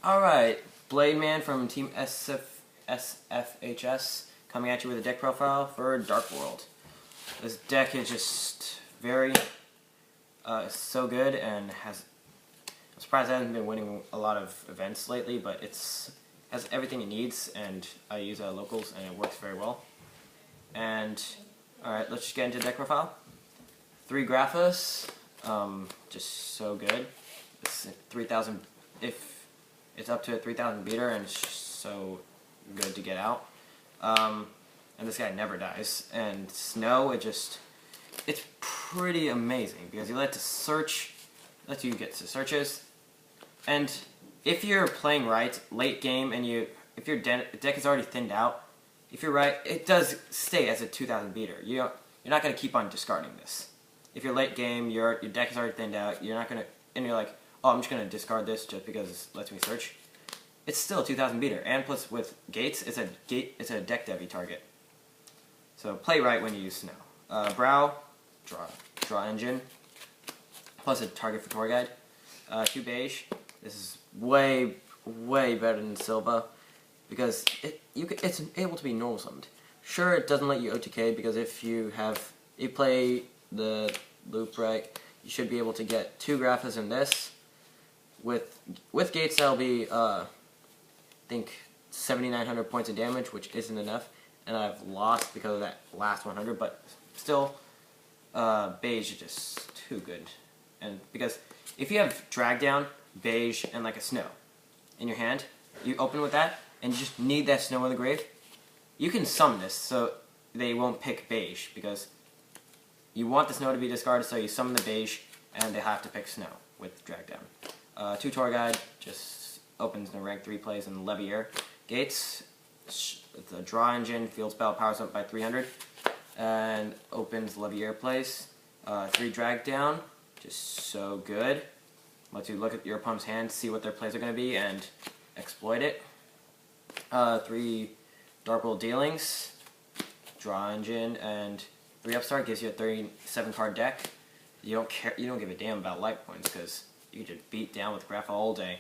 Alright, Blademan from Teamsfhs coming at you with a deck profile for Dark World. This deck is just very so good and I'm surprised it hasn't been winning a lot of events lately, but has everything it needs, and I use locals and it works very well. And alright, let's just get into deck profile. 3 Graphos, just so good. It's 3,000 if it's up to a 3,000 beater, and it's so good to get out. And this guy never dies. And Snow, it's pretty amazing because you lets you get to searches. And if you're playing right late game and if your deck is already thinned out, if you're right, it does stay as a 2,000 beater. You're not going to keep on discarding this. If you're late game, your deck is already thinned out, you're not going to, and you're like, oh, I'm just going to discard this just because it lets me search. It's still a 2,000 beater, and plus with gates, it's a deck devy target. So play right when you use Snow. Brow, draw engine, plus a target for tour guide. 2 beige. This is way better than Silva because it's able to be normal summoned. Sure, it doesn't let you OTK because if you play the loop right, you should be able to get 2 Graphos in this. With gates, that'll be I think 7,900 points of damage, which isn't enough, and I've lost because of that last 100. But still, beige is just too good, and because if you have drag down, beige, and like a Snow in your hand, you open with that, and you just need that Snow in the grave. You can summon this, so they won't pick beige because you want the Snow to be discarded, so you summon the beige, and they have to pick Snow with drag down. 2 tour guide just opens in rank 3 plays in Levier. Gates, the draw engine, field spell powers up by 300, and opens Levier plays. 3 drag down, just so good. Lets you look at your opponent's hand, see what their plays are going to be, and exploit it. 3 Dark World dealings, draw engine, and 3 upstart gives you a 37 card deck. You don't give a damn about life points because you can just beat down with Grapha all day.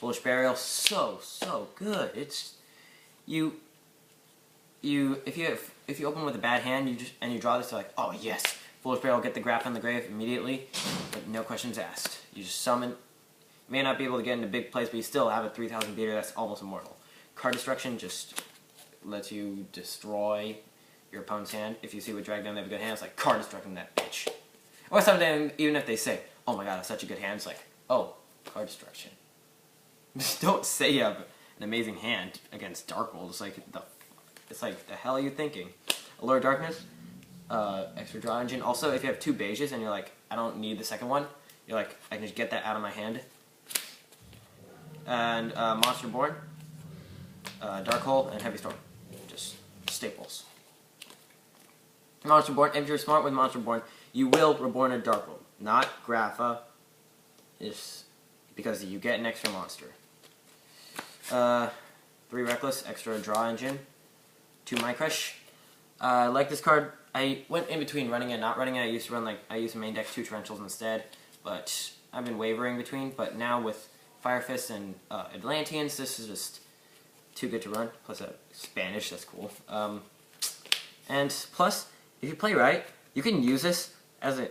Foolish Burial, so good. It's if you open with a bad hand, you draw this, you're like, oh yes, Foolish Burial, get the Grapha in the grave immediately, but no questions asked. You just summon. You may not be able to get into big plays, but you still have a 3,000 beater that's almost immortal. Card Destruction just lets you destroy your opponent's hand. If you see with drag down they have a good hand, it's like card destructing that bitch. Or sometimes even if they say, oh my god, that's such a good hand, it's like, oh, card destruction. Just don't say you have an amazing hand against Dark World. It's like the hell are you thinking? Allure Darkness, extra draw engine. Also, if you have 2 beiges and you're like, I don't need the second one, you're like, I can just get that out of my hand. And Monster Born, Dark Hole, and Heavy Storm. Just staples. Monster Born, if you're smart with Monster Born, you will reborn a Dark World. Not Grapha, because you get an extra monster. 3 Reckless, extra draw engine. 2 My Crush. I like this card. I went in between running and not running it. I used to main deck 2 Torrentials instead, but I've been wavering between. But now with Fire Fist and Atlanteans, this is just too good to run. Plus Spanish, that's cool. And plus, if you play right, you can use this as a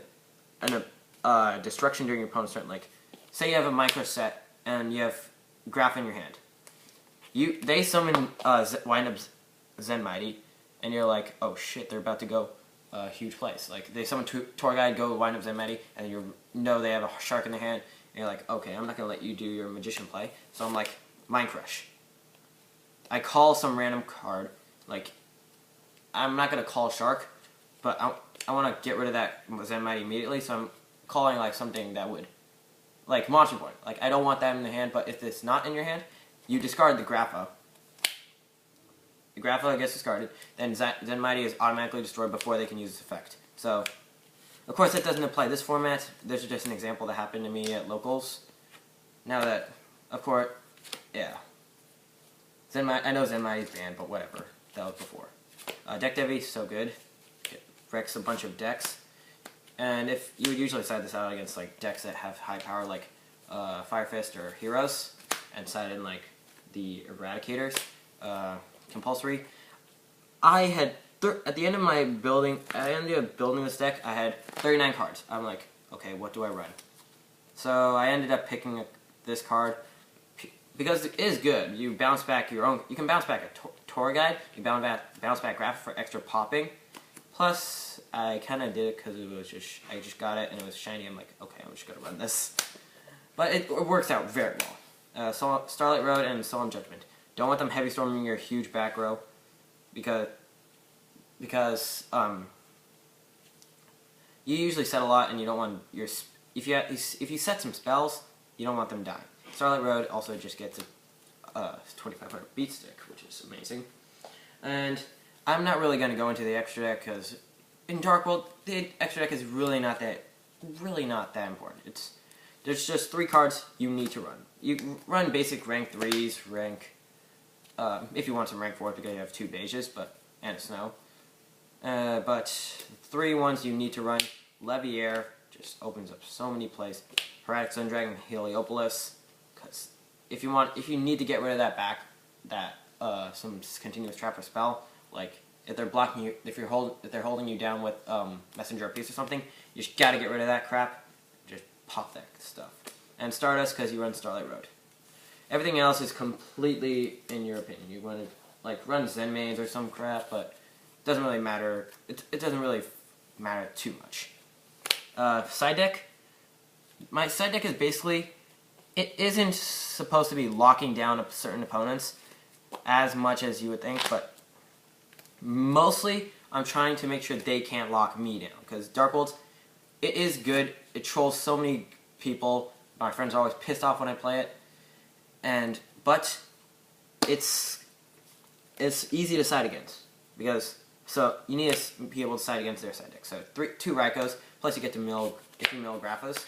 destruction during your opponent's turn. Like, say you have a micro set and you have Graph in your hand. They summon wind up Zen Mighty, and you're like, oh shit, they're about to go huge place. Like, they summon Tour Guide, go wind up Zen Mighty, and you know they have a shark in their hand, and you're like, okay, I'm not gonna let you do your magician play. So I'm like, Mind Crush. I call some random card, like, I'm not gonna call Shark, but I want to get rid of that Zen Mighty immediately, so I'm calling like something that would, like Monster Boy. Like, I don't want that in the hand, but if it's not in your hand, you discard the Grapha. The Grapha gets discarded, then Zen Mighty is automatically destroyed before they can use this effect. So, of course, that doesn't apply this format. This is just an example that happened to me at locals. Now that, of course, yeah. I know Zen Mighty's banned, but whatever. That was before. Deck Devi, so good. It wrecks a bunch of decks. And if you would usually side this out against like decks that have high power like Fire Fist or Heroes, and side in like the Eradicators, compulsory. I had at the end of my building, I ended up building this deck. I had 39 cards. I'm like, okay, what do I run? So I ended up picking this card because it is good. You bounce back your own. You can bounce back a tour guide. You bounce back graph for extra popping. Plus, I kind of did it because it was I just got it and it was shiny. I'm like, okay, I'm just gonna run this. But it works out very well. Starlight Road and Solemn Judgment. Don't want them heavy storming your huge back row because you usually set a lot and you don't want your if you set some spells, you don't want them dying. Starlight Road also just gets a 2500 beat stick, which is amazing. And I'm not really going to go into the extra deck because in Dark World the extra deck is really not that important. There's just 3 cards you need to run. You run basic rank 3s, if you want some rank 4s because you have 2 beiges, and a snow. But 3 ones you need to run. Leviair just opens up so many plays. Heretic Sun Dragon, Heliopolis, because if you need to get rid of some continuous trap or spell, like if they're blocking you, if they're holding you down with Messenger Piece or something, you just gotta get rid of that crap. Just pop that stuff. And Stardust because you run Starlight Road. Everything else is completely in your opinion. You want to like run Zen Mains or some crap, but it doesn't really matter. It doesn't really matter too much. Side deck. My side deck is basically, it isn't supposed to be locking down certain opponents as much as you would think, but mostly I'm trying to make sure they can't lock me down, because Dark World, it is good. It trolls so many people. My friends are always pissed off when I play it, but it's easy to side against, because you need to be able to side against their side deck. So 2 Raikos, plus you get to mill Graphos,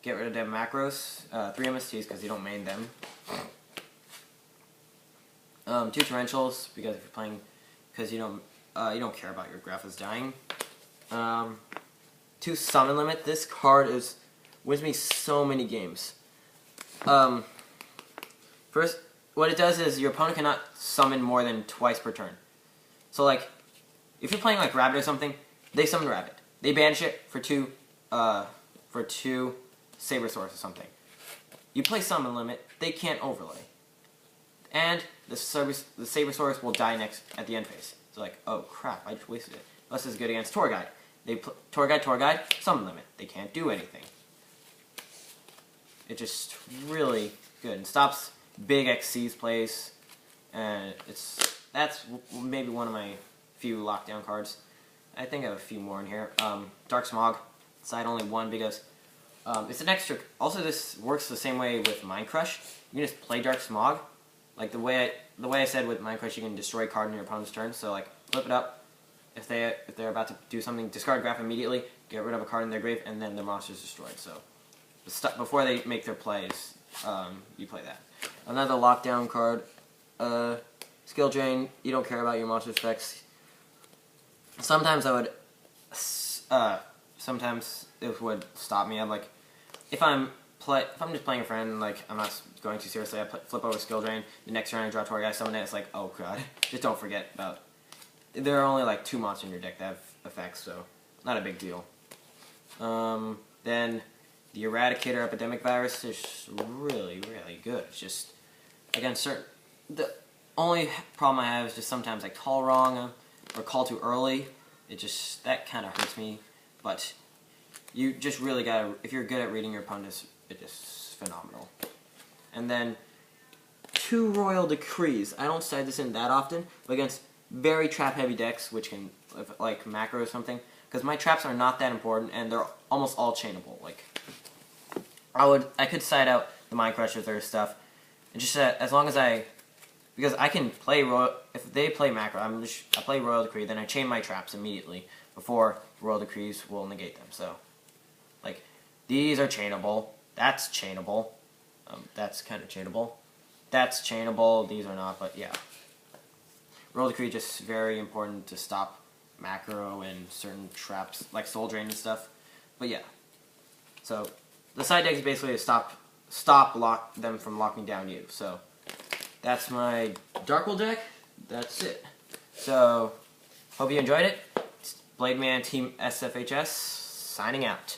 get rid of them macros, 3 MSTs because you don't main them, 2 Torrentials because if you're playing, because you don't care about your Graphos dying, 2 Summon Limit. This card wins me so many games. First, what it does is your opponent cannot summon more than twice per turn. So like, if you're playing like Rabbit or something, they summon Rabbit. They banish it for 2 Sabersaurs or something. You play Summon Limit, they can't overlay. And the Sabersaurs will die at the end phase. So like, oh crap, I just wasted it. This is good against Tour Guide. Tour Guide, Summon Limit. They can't do anything. It's just really good and stops big XC's plays, and that's maybe one of my few lockdown cards. I think I have a few more in here. Dark Smog, side only 1 because it's an extra. Also, this works the same way with Mind Crush. You can just play Dark Smog, like the way I said with Mind Crush. You can destroy a card in your opponent's turn. So like, flip it up. If they're about to do something, discard Graph immediately, get rid of a card in their grave, and then the monster's destroyed. So before they make their plays, you play that. Another lockdown card, Skill Drain. You don't care about your monster specs. Sometimes sometimes it would stop me. I'm like, if I'm just playing a friend, like I'm not going too seriously, I flip over Skill Drain. The next turn I draw Tour Guy, summon it. It's like, oh god, just don't forget about. There are only like 2 monsters in your deck that have effects, so not a big deal. Then the Eradicator Epidemic Virus is really, really good. It's just, against the only problem I have is just sometimes I call wrong or call too early. That kind of hurts me. But you just really gotta, if you're good at reading your opponents, it's just phenomenal. And then 2 Royal Decrees. I don't side this in that often, but against very trap-heavy decks, which can, like macro or something, because my traps are not that important, and they're almost all chainable. Like, I could side out the Mind Crushers or stuff, and just as long as because I can play if they play macro, I play Royal Decree, then I chain my traps immediately before Royal Decrees will negate them. So, like, these are chainable. That's chainable. That's kind of chainable. That's chainable. These are not, but yeah. Royal Decree is just very important to stop macro and certain traps, like Soul Drain and stuff. But yeah. So, the side deck is basically to stop stop them from locking down you. So that's my Dark World deck. That's it. So hope you enjoyed it. It's Blademan Team SFHS signing out.